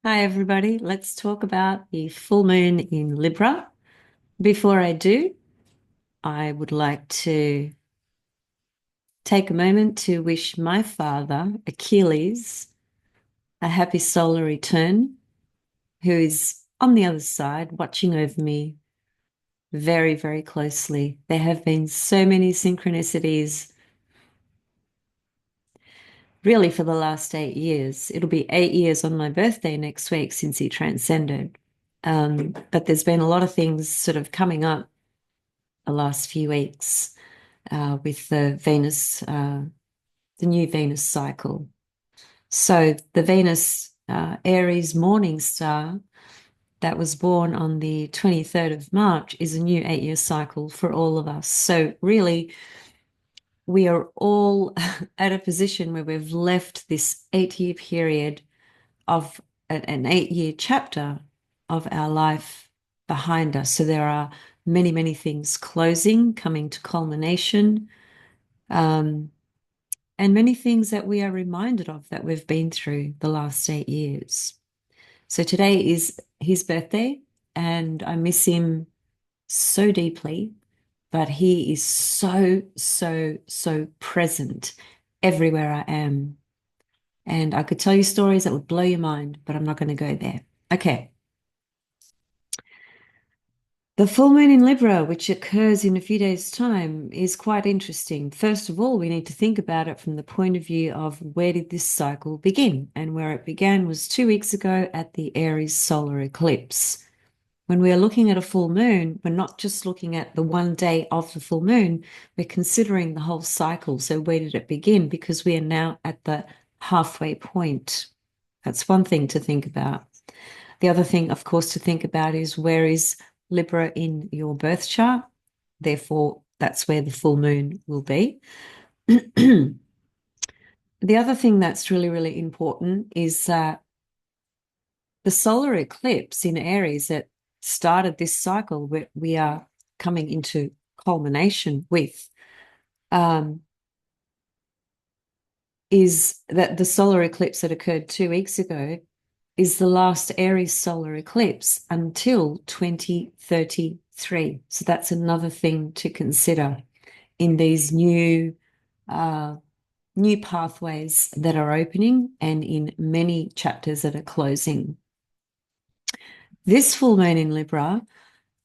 Hi, everybody. Let's talk about the full moon in Libra. Before I do, I would like to take a moment to wish my father, Achilles, a happy solar return, who is on the other side watching over me very, very closely. There have been so many synchronicities really for the last 8 years. It'll be 8 years on my birthday next week since he transcended. But there's been a lot of things sort of coming up the last few weeks with the new Venus cycle. So the Venus Aries morning star that was born on the 23rd of March is a new 8-year cycle for all of us. So really, we are all at a position where we've left this 8-year period of an 8-year chapter of our life behind us. So there are many, many things closing, coming to culmination, and many things that we are reminded of that we've been through the last 8 years. So today is his birthday, and I miss him so deeply, but he is so, so, so present everywhere I am. And I could tell you stories that would blow your mind, but I'm not going to go there. Okay. The full moon in Libra, which occurs in a few days' time, is quite interesting. First of all, we need to think about it from the point of view of where did this cycle begin? And where it began was 2 weeks ago at the Aries solar eclipse. When we are looking at a full moon, we're not just looking at the one day of the full moon, we're considering the whole cycle. So where did it begin? Because we are now at the halfway point. That's one thing to think about. The other thing, of course, to think about is where is Libra in your birth chart? Therefore, that's where the full moon will be. The other thing that's really, really important is that the solar eclipse in Aries that started this cycle where we are coming into culmination with is that the solar eclipse that occurred 2 weeks ago is the last Aries solar eclipse until 2033. So that's another thing to consider in these new pathways that are opening and in many chapters that are closing. This full moon in Libra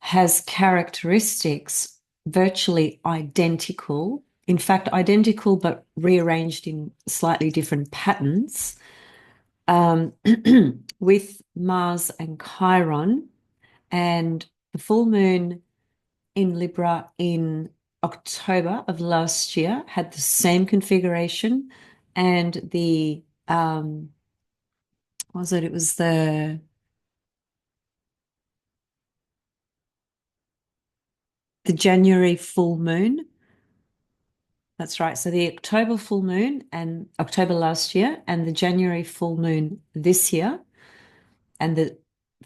has characteristics virtually identical, in fact, identical but rearranged in slightly different patterns, with Mars and Chiron, and the full moon in Libra in October of last year had the same configuration, and the it was the January full moon. That's right. So the October full moon and October last year and the January full moon this year and the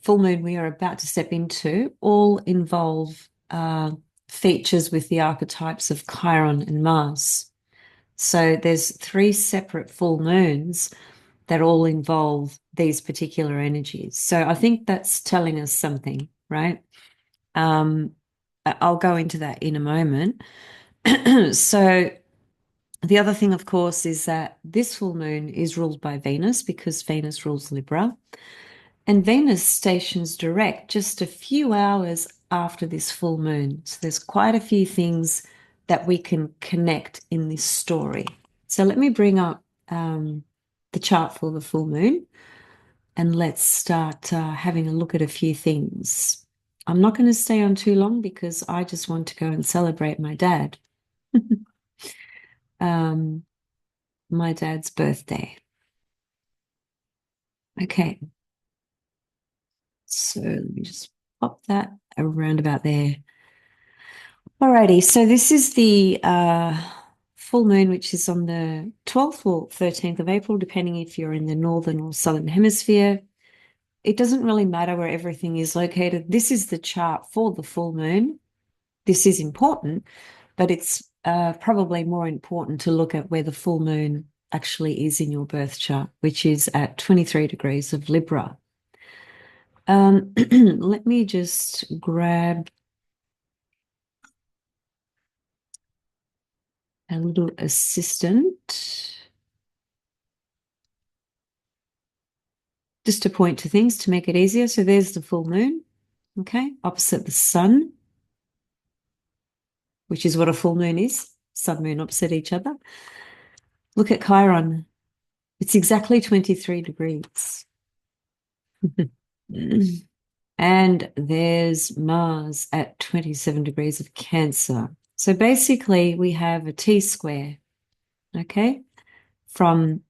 full moon we are about to step into all involve features with the archetypes of Chiron and Mars. So there's 3 separate full moons that all involve these particular energies. So I think that's telling us something, right? I'll go into that in a moment. So the other thing, of course, is that this full moon is ruled by Venus because Venus rules Libra. And Venus stations direct just a few hours after this full moon. So there's quite a few things that we can connect in this story. So let me bring up the chart for the full moon and let's start having a look at a few things. I'm not going to stay on too long because I just want to go and celebrate my dad. My dad's birthday. Okay. So let me just pop that around about there. Alrighty, so this is the full moon, which is on the 12th or 13th of April, depending if you're in the northern or southern hemisphere. It doesn't really matter where everything is located. This is the chart for the full moon. This is important, but it's probably more important to look at where the full moon actually is in your birth chart, which is at 23 degrees of Libra. Let me just grab a little assistant just to point to things to make it easier. So there's the full moon, okay, opposite the sun, which is what a full moon is, sun, moon opposite each other. Look at Chiron. It's exactly 23 degrees. And there's Mars at 27 degrees of Cancer. So basically, we have a T-square, okay, from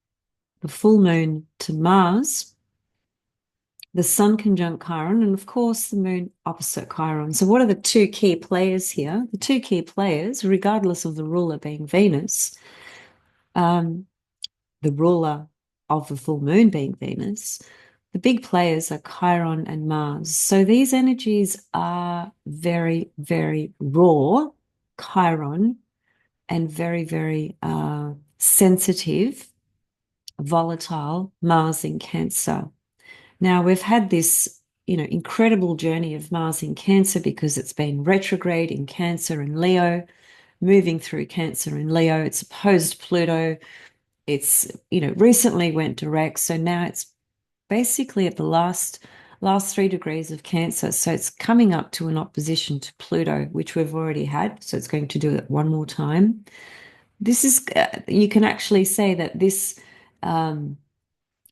the full moon to Mars, the sun conjunct Chiron, and of course, the moon opposite Chiron. So what are the two key players here? The two key players, regardless of the ruler being Venus, the ruler of the full moon being Venus, the big players are Chiron and Mars. So these energies are very, very raw, Chiron, and very, very sensitive, volatile, Mars in Cancer. Now, we've had this, incredible journey of Mars in Cancer because it's been retrograde in Cancer and Leo, moving through Cancer and Leo. It's opposed Pluto. It's, recently went direct. So now it's basically at the last 3 degrees of Cancer. So it's coming up to an opposition to Pluto, which we've already had. So it's going to do it one more time. This is, you can actually say that this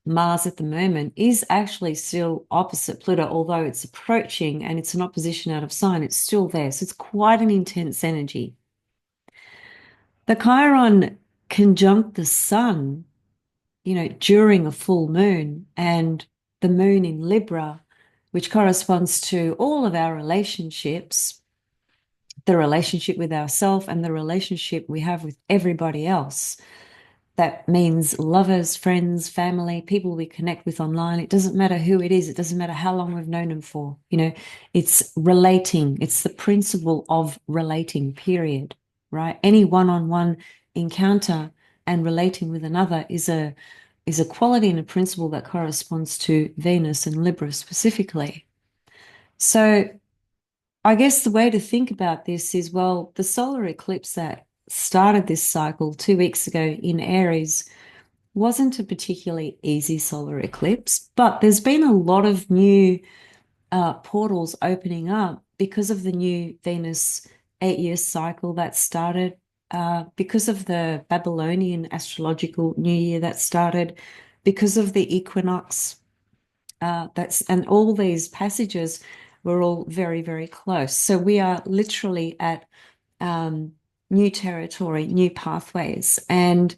Mars at the moment is actually still opposite Pluto, although it's approaching and it's an opposition out of sign, it's still there. So it's quite an intense energy. The Chiron conjunct the sun, during a full moon, and the moon in Libra, which corresponds to all of our relationships, the relationship with ourselves and the relationship we have with everybody else. That means lovers, friends, family, people we connect with online. It doesn't matter who it is. It doesn't matter how long we've known them for. It's relating. It's the principle of relating, period, right? Any one-on-one encounter and relating with another is a quality and a principle that corresponds to Venus and Libra specifically. So I guess the way to think about this is, well, the solar eclipse that started this cycle 2 weeks ago in Aries wasn't a particularly easy solar eclipse, but there's been a lot of new portals opening up because of the new Venus 8-year cycle that started, because of the Babylonian astrological new year that started, because of the equinox. And all these passages were all very, very close. So we are literally at new territory, new pathways. And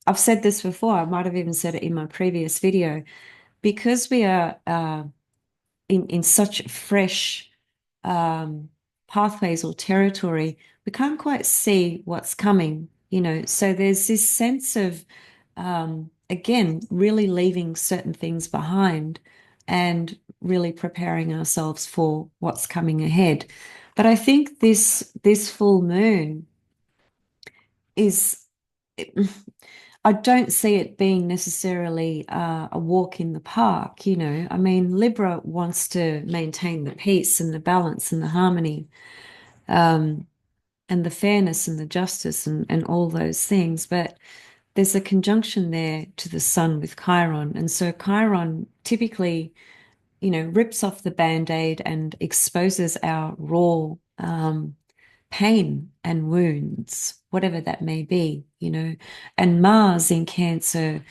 I've said this before, I might have even said it in my previous video, because we are in such fresh pathways or territory, we can't quite see what's coming, So there's this sense of, again, really leaving certain things behind and really preparing ourselves for what's coming ahead. But I think this full moon is, I don't see it being necessarily a walk in the park, I mean, Libra wants to maintain the peace and the balance and the harmony, and the fairness and the justice and all those things. But there's a conjunction there to the sun with Chiron. And so Chiron typically, rips off the band-aid and exposes our raw pain and wounds, whatever that may be, And Mars in Cancer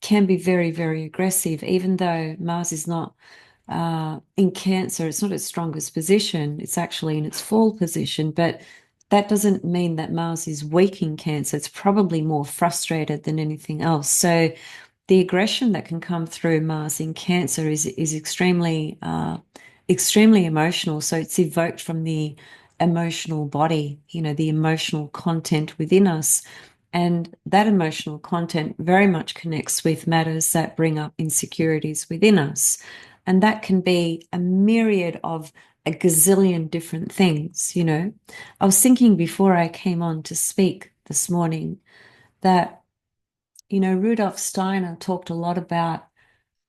can be very, very aggressive, even though Mars is not in Cancer, it's not its strongest position. It's actually in its fall position, but that doesn't mean that Mars is weak in Cancer. It's probably more frustrated than anything else. So the aggression that can come through Mars in Cancer is extremely, extremely emotional. So it's evoked from the emotional body, the emotional content within us. And that emotional content very much connects with matters that bring up insecurities within us. And that can be a myriad of a gazillion different things, I was thinking before I came on to speak this morning that, Rudolf Steiner talked a lot about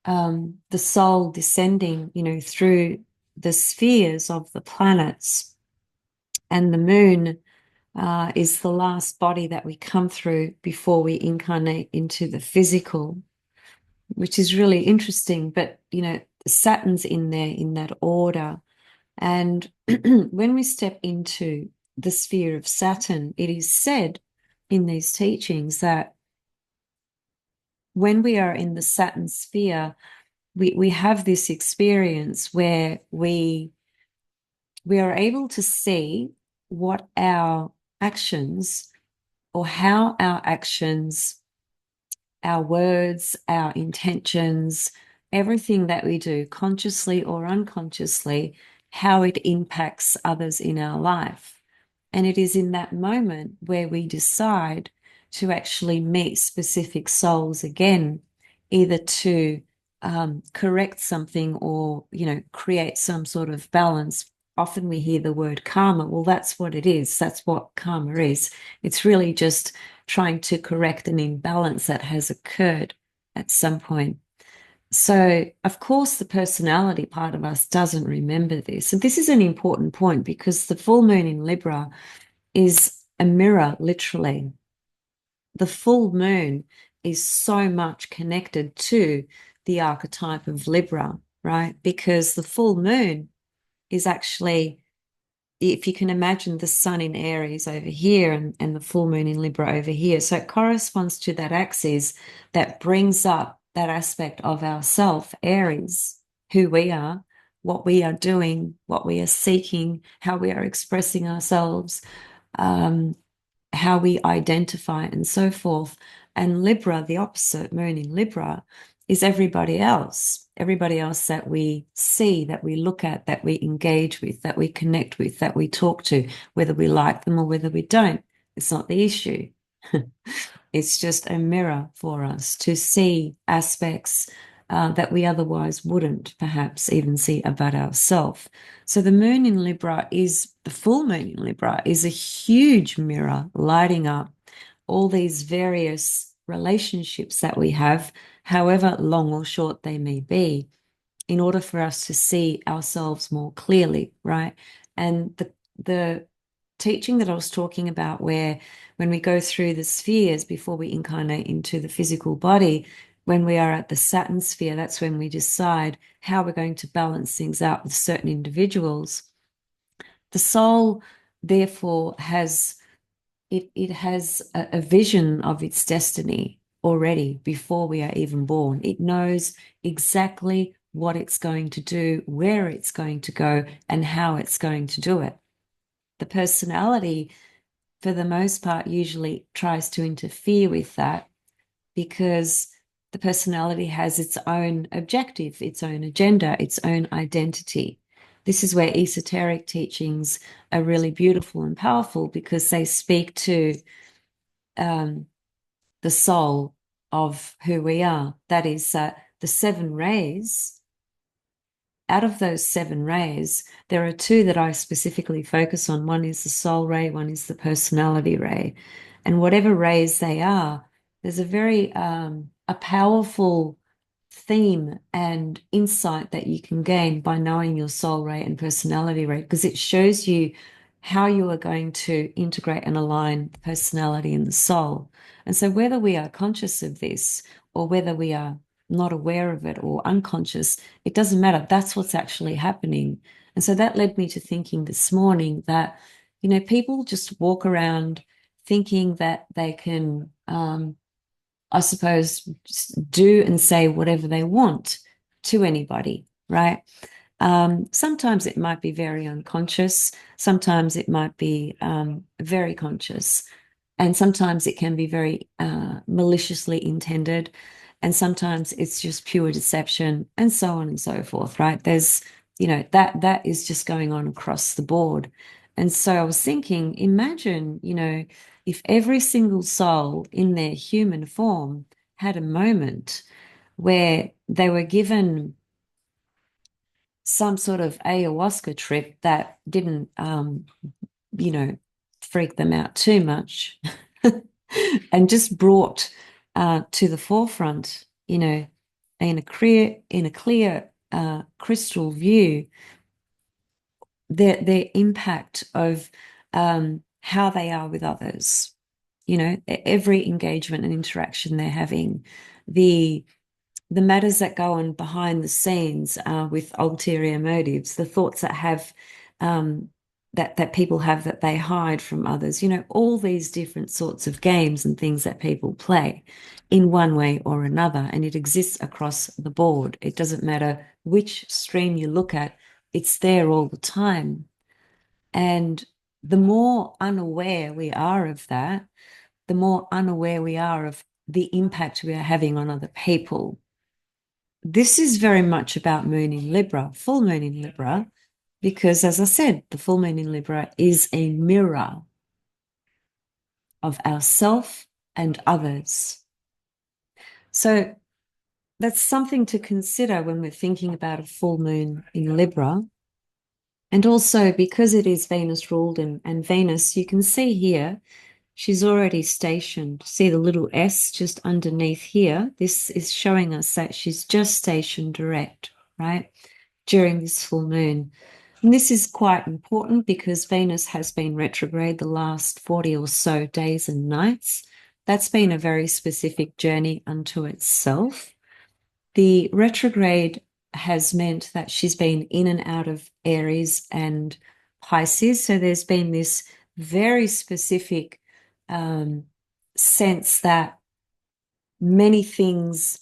the soul descending, through the spheres of the planets, and the moon is the last body that we come through before we incarnate into the physical, which is really interesting. But, Saturn's in there in that order. And when we step into the sphere of Saturn, it is said in these teachings that when we are in the Saturn sphere, we have this experience where we are able to see what our actions, or how our actions, our words, our intentions, everything that we do, consciously or unconsciously, how it impacts others in our life. And it is in that moment where we decide to actually meet specific souls again, either to correct something, or, create some sort of balance. Often we hear the word karma. Well, that's what it is. That's what karma is. It's really just trying to correct an imbalance that has occurred at some point. So, of course, the personality part of us doesn't remember this. And this is an important point, because the full moon in Libra is a mirror, literally. The full moon is so much connected to the archetype of Libra, right? Because the full moon is actually, if you can imagine the sun in Aries over here, and the full moon in Libra over here. So it corresponds to that axis that brings up that aspect of ourself, Aries, who we are, what we are doing, what we are seeking, how we are expressing ourselves, how we identify, and so forth. And Libra, the opposite, moon in Libra, is everybody else that we see, that we look at, that we engage with, that we connect with, that we talk to, whether we like them or whether we don't. It's not the issue. It's just a mirror for us to see aspects that we otherwise wouldn't perhaps even see about ourselves. So the moon in Libra the full moon in Libra is a huge mirror lighting up all these various relationships that we have, however long or short they may be, in order for us to see ourselves more clearly, right? And the teaching that I was talking about, where when we go through the spheres before we incarnate into the physical body, when we are at the Saturn sphere, that's when we decide how we're going to balance things out with certain individuals. The soul, therefore, has a vision of its destiny already before we are even born. It knows exactly what it's going to do, where it's going to go, and how it's going to do it. The personality, for the most part, usually tries to interfere with that, because the personality has its own objective, its own agenda, its own identity. This is where esoteric teachings are really beautiful and powerful, because they speak to the soul of who we are. That is, the 7 rays. Out of those 7 rays, there are 2 that I specifically focus on. One is the soul ray, one is the personality ray. And whatever rays they are, there's a very a powerful theme and insight that you can gain by knowing your soul ray and personality ray, because it shows you how you are going to integrate and align the personality and the soul. And so whether we are conscious of this, or whether we are not aware of it or unconscious, it doesn't matter. That's what's actually happening. And so that led me to thinking this morning that, people just walk around thinking that they can, I suppose, just do and say whatever they want to anybody, right? Sometimes it might be very unconscious. Sometimes it might be very conscious. And sometimes it can be very maliciously intended. And sometimes it's just pure deception, and so on and so forth, right? There's, that is just going on across the board. And so I was thinking, imagine, if every single soul in their human form had a moment where they were given some sort of ayahuasca trip that didn't, freak them out too much, and just brought to the forefront, in a clear crystal view their impact of how they are with others. Every engagement and interaction they're having, the matters that go on behind the scenes with ulterior motives, the thoughts that have that people have that they hide from others, all these different sorts of games and things that people play in one way or another. And it exists across the board. It doesn't matter which stream you look at, it's there all the time. And the more unaware we are of that, the more unaware we are of the impact we are having on other people. This is very much about moon in Libra, full moon in Libra, because as I said, the full moon in Libra is a mirror of ourself and others. So that's something to consider when we're thinking about a full moon in Libra. And also because it is Venus ruled and Venus, you can see here, she's already stationed. See the little S just underneath here? This is showing us that she's just stationed direct, right, during this full moon. And this is quite important because Venus has been retrograde the last 40 or so days and nights. That's been a very specific journey unto itself. The retrograde has meant that she's been in and out of Aries and Pisces. So there's been this very specific sense that many things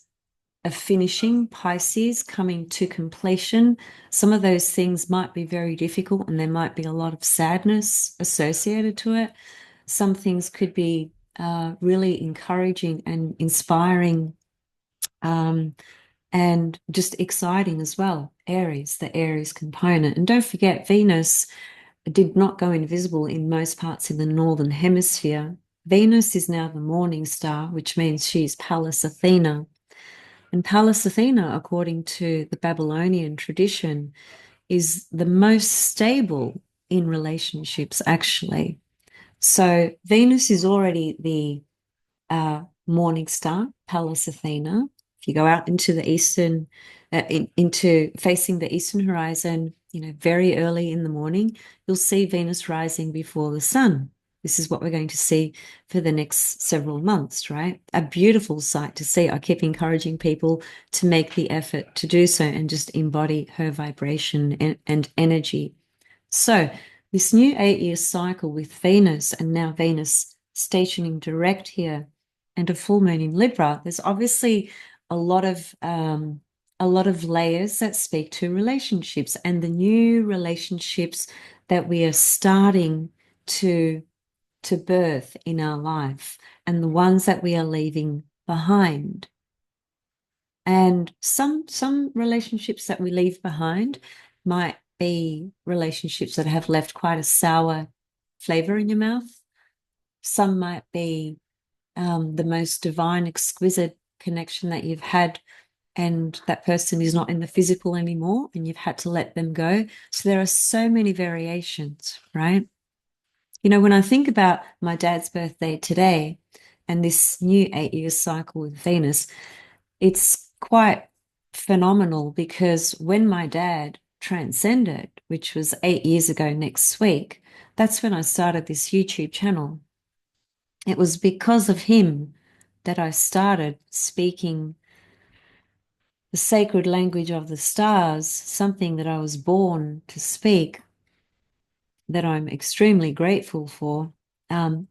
are finishing, Pisces coming to completion. Some of those things might be very difficult and there might be a lot of sadness associated to it. Some things could be really encouraging and inspiring and just exciting as well. Aries, the Aries component. And don't forget, Venus did not go invisible in most parts in the northern hemisphere. Venus is now the morning star, which means she's Pallas Athena. And Pallas Athena, according to the Babylonian tradition, is the most stable in relationships, actually. So Venus is already the morning star, Pallas Athena. If you go out into the eastern, into facing the eastern horizon, very early in the morning, you'll see Venus rising before the sun. This is what we're going to see for the next several months, right? A beautiful sight to see. I keep encouraging people to make the effort to do so and just embody her vibration and energy. So this new 8-year cycle with Venus and now Venus stationing direct here and a full moon in Libra, there's obviously a lot of layers that speak to relationships and the new relationships that we are starting to birth in our life and the ones that we are leaving behind. And some relationships that we leave behind might be relationships that have left quite a sour flavor in your mouth. Some might be the most divine, exquisite connection that you've had, and that person is not in the physical anymore, and you've had to let them go. So there are so many variations, right? When I think about my dad's birthday today and this new 8-year cycle with Venus, it's quite phenomenal because when my dad transcended, which was 8 years ago next week, that's when I started this YouTube channel. It was because of him that I started speaking the sacred language of the stars, something that I was born to speak, that I'm extremely grateful for,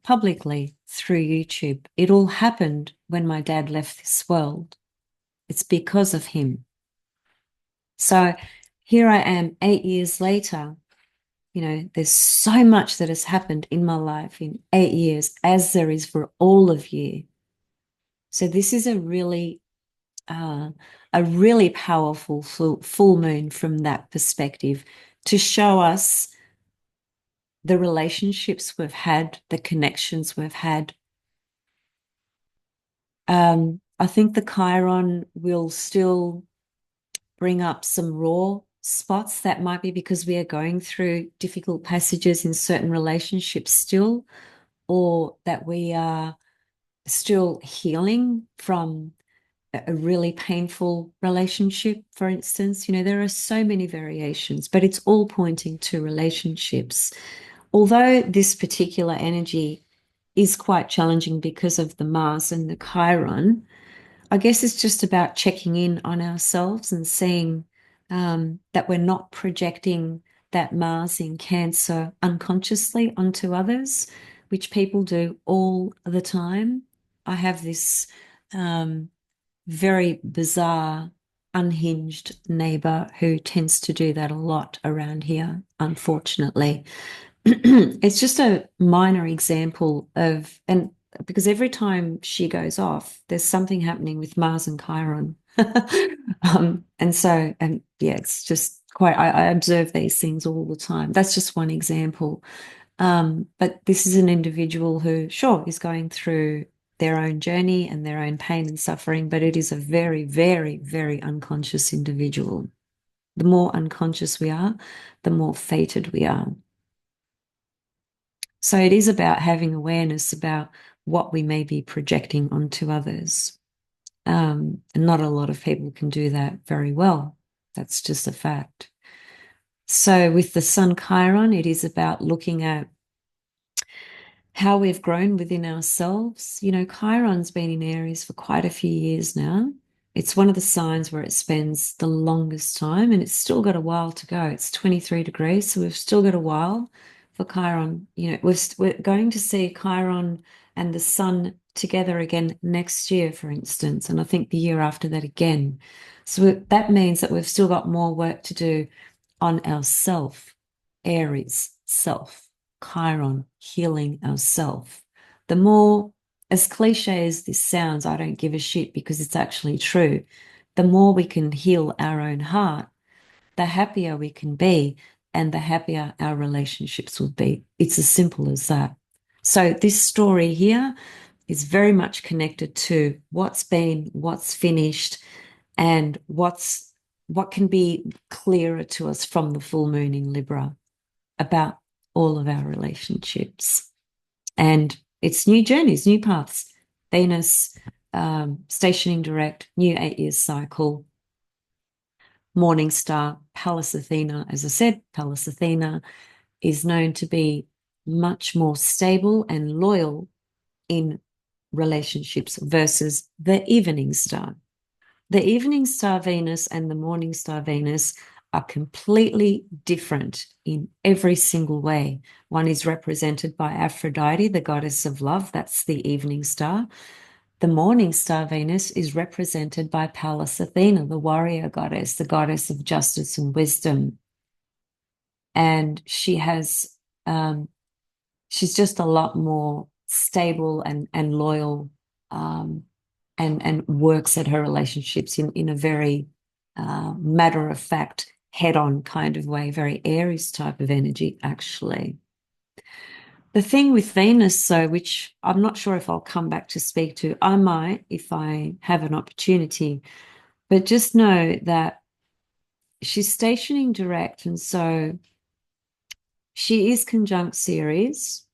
publicly through YouTube. It all happened when my dad left this world. It's because of him. So here I am 8 years later. There's so much that has happened in my life in 8 years, as there is for all of you. So this is a really powerful full moon from that perspective to show us the relationships we've had, the connections we've had. I think the Chiron will still bring up some raw spots. That might be because we are going through difficult passages in certain relationships still, or that we are still healing from a really painful relationship, for instance. There are so many variations, but it's all pointing to relationships. Although this particular energy is quite challenging because of the Mars and the Chiron, I guess it's just about checking in on ourselves and seeing that we're not projecting that Mars in Cancer unconsciously onto others, which people do all the time. I have this very bizarre, unhinged neighbor who tends to do that a lot around here, unfortunately. It's just a minor example of, and because every time she goes off, there's something happening with Mars and Chiron. And yeah, it's just quite, I observe these things all the time. That's just one example. But this is an individual who, sure, is going through their own journey and their own pain and suffering, but it is a very, very, very unconscious individual. The more unconscious we are, the more fated we are. So it is about having awareness about what we may be projecting onto others. And not a lot of people can do that very well. That's just a fact. So with the Sun Chiron, it is about looking at how we've grown within ourselves. Chiron's been in Aries for quite a few years now. It's one of the signs where it spends the longest time, and it's still got a while to go. It's 23 degrees, so we've still got a while for Chiron. We're going to see Chiron and the Sun together again next year, for instance, and I think the year after that again. So that means that we've still got more work to do on ourself, Aries, self. Chiron, healing ourself. The more, as cliche as this sounds, I don't give a shit because it's actually true. The more we can heal our own heart, the happier we can be and the happier our relationships will be. It's as simple as that. So this story here is very much connected to what's been, what's finished, and what can be clearer to us from the full moon in Libra about all of our relationships. And it's new journeys, new paths. Venus, stationing direct, new 8 year cycle, morning star, Pallas Athena. As I said, Pallas Athena is known to be much more stable and loyal in relationships versus the evening star. The evening star Venus and the morning star Venus are completely different in every single way. One is represented by Aphrodite, the goddess of love. That's the evening star. The morning star Venus is represented by Pallas Athena, the warrior goddess, the goddess of justice and wisdom. And she's just a lot more stable and loyal, and works at her relationships in a very matter of fact, head on kind of way, very Aries type of energy, actually. The thing with Venus, so which I'm not sure if I'll come back to speak to, I might if I have an opportunity, but just know that she's stationing direct, and so she is conjunct Ceres.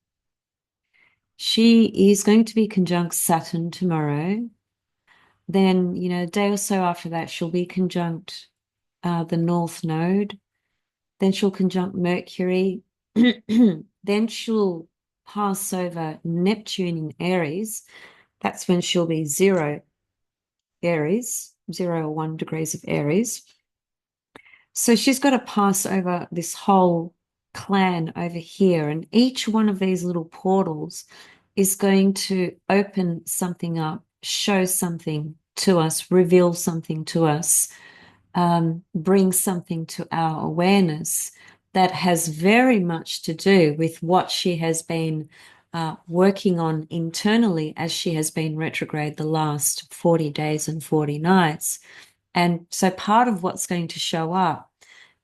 She is going to be conjunct Saturn tomorrow. Then, a day or so after that, she'll be conjunct the North Node. Then she'll conjunct Mercury. Then she'll pass over Neptune in Aries. That's when she'll be 0 Aries, 0 or 1 degrees of Aries. So she's got to pass over this whole clan over here. And each one of these little portals is going to open something up, show something to us, reveal something to us, bring something to our awareness that has very much to do with what she has been working on internally as she has been retrograde the last 40 days and 40 nights. And so part of what's going to show up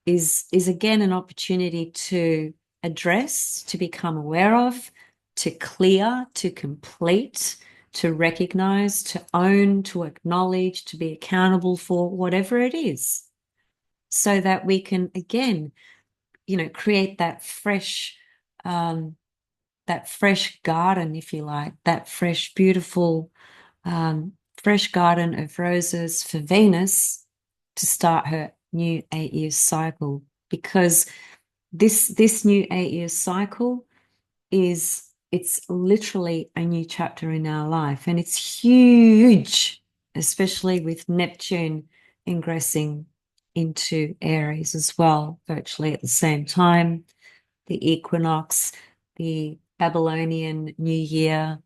is again an opportunity to address, to become aware of, to clear, to complete, to recognize, to own, to acknowledge, to be accountable for whatever it is, so that we can again, create that fresh garden, if you like, that fresh, beautiful fresh garden of roses for Venus to start her new 8-year cycle, because this new 8-year cycle it's literally a new chapter in our life, and it's huge, especially with Neptune ingressing into Aries as well, virtually at the same time. The equinox, the Babylonian New Year,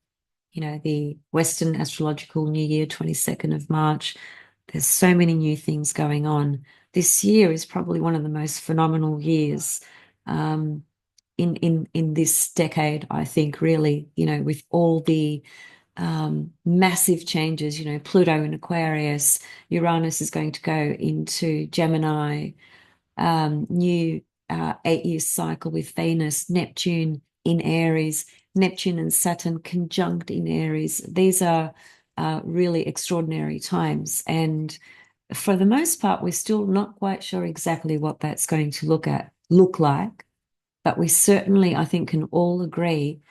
the Western astrological New Year, 22nd of March. There's so many new things going on. This year is probably one of the most phenomenal years in this decade, I think, really, with all the massive changes, Pluto in Aquarius, Uranus is going to go into Gemini, new 8-year cycle with Venus, Neptune in Aries, Neptune and Saturn conjunct in Aries. These are really extraordinary times. And for the most part, we're still not quite sure exactly what that's going to look like. But we certainly, I think, can all agree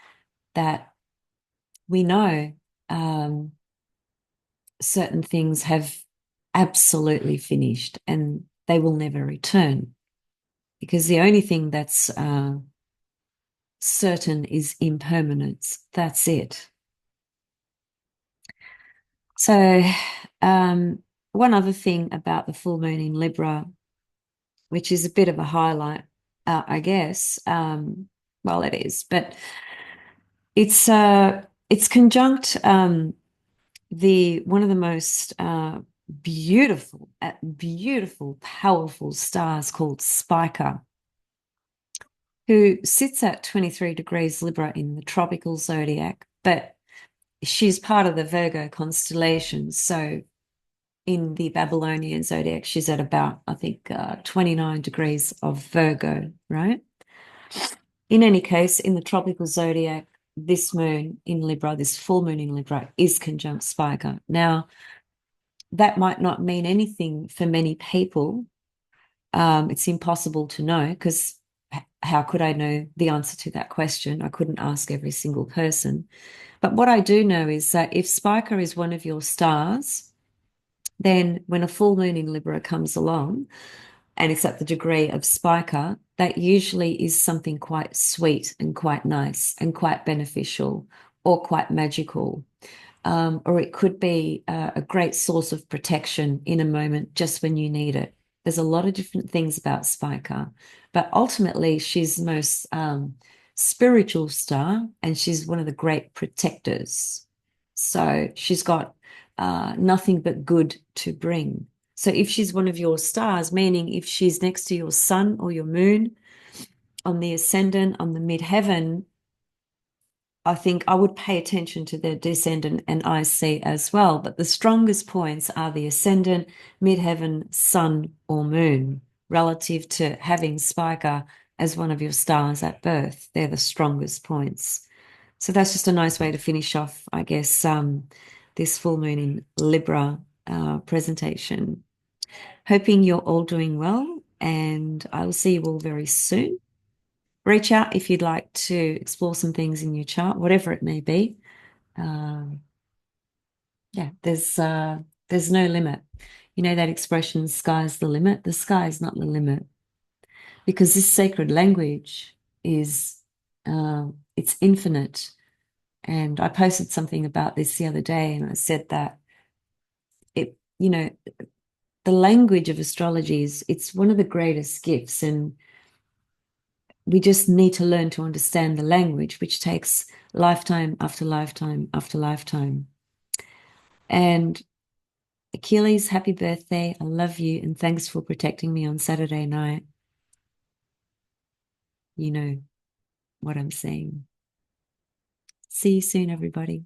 that we know certain things have absolutely finished and they will never return, because the only thing that's certain is impermanence. That's it. So, one other thing about the full moon in Libra, which is a bit of a highlight, I guess. Well, it is, but it's conjunct the one of the most beautiful, powerful stars called Spica, who sits at 23 degrees Libra in the tropical zodiac, but she's part of the Virgo constellation. So in the Babylonian zodiac, she's at about, I think, 29 degrees of Virgo, right? In any case, in the tropical zodiac, this moon in Libra, this full moon in Libra, is conjunct Spica. Now, that might not mean anything for many people. It's impossible to know, because how could I know the answer to that question? I couldn't ask every single person. But what I do know is that if Spica is one of your stars, then when a full moon in Libra comes along and it's at the degree of Spica, that usually is something quite sweet and quite nice and quite beneficial or quite magical. Or it could be a great source of protection in a moment just when you need it. There's a lot of different things about Spica, but ultimately she's the most spiritual star, and she's one of the great protectors. So she's got nothing but good to bring. So if she's one of your stars, meaning if she's next to your sun or your moon on the ascendant, on the midheaven, I think I would pay attention to the descendant and IC as well. But the strongest points are the ascendant, midheaven, sun, or moon, relative to having Spica as one of your stars at birth. They're the strongest points. So that's just a nice way to finish off, I guess, this full moon in Libra presentation. Hoping you're all doing well, and I will see you all very soon. Reach out if you'd like to explore some things in your chart, whatever it may be. Yeah, there's no limit. You know that expression, sky's the limit? The sky is not the limit, because this sacred language is it's infinite. And I posted something about this the other day, and I said that the language of astrology it's one of the greatest gifts, and we just need to learn to understand the language, which takes lifetime after lifetime after lifetime. And Achilles, happy birthday. I love you, and thanks for protecting me on Saturday night. You know what I'm saying. See you soon, everybody.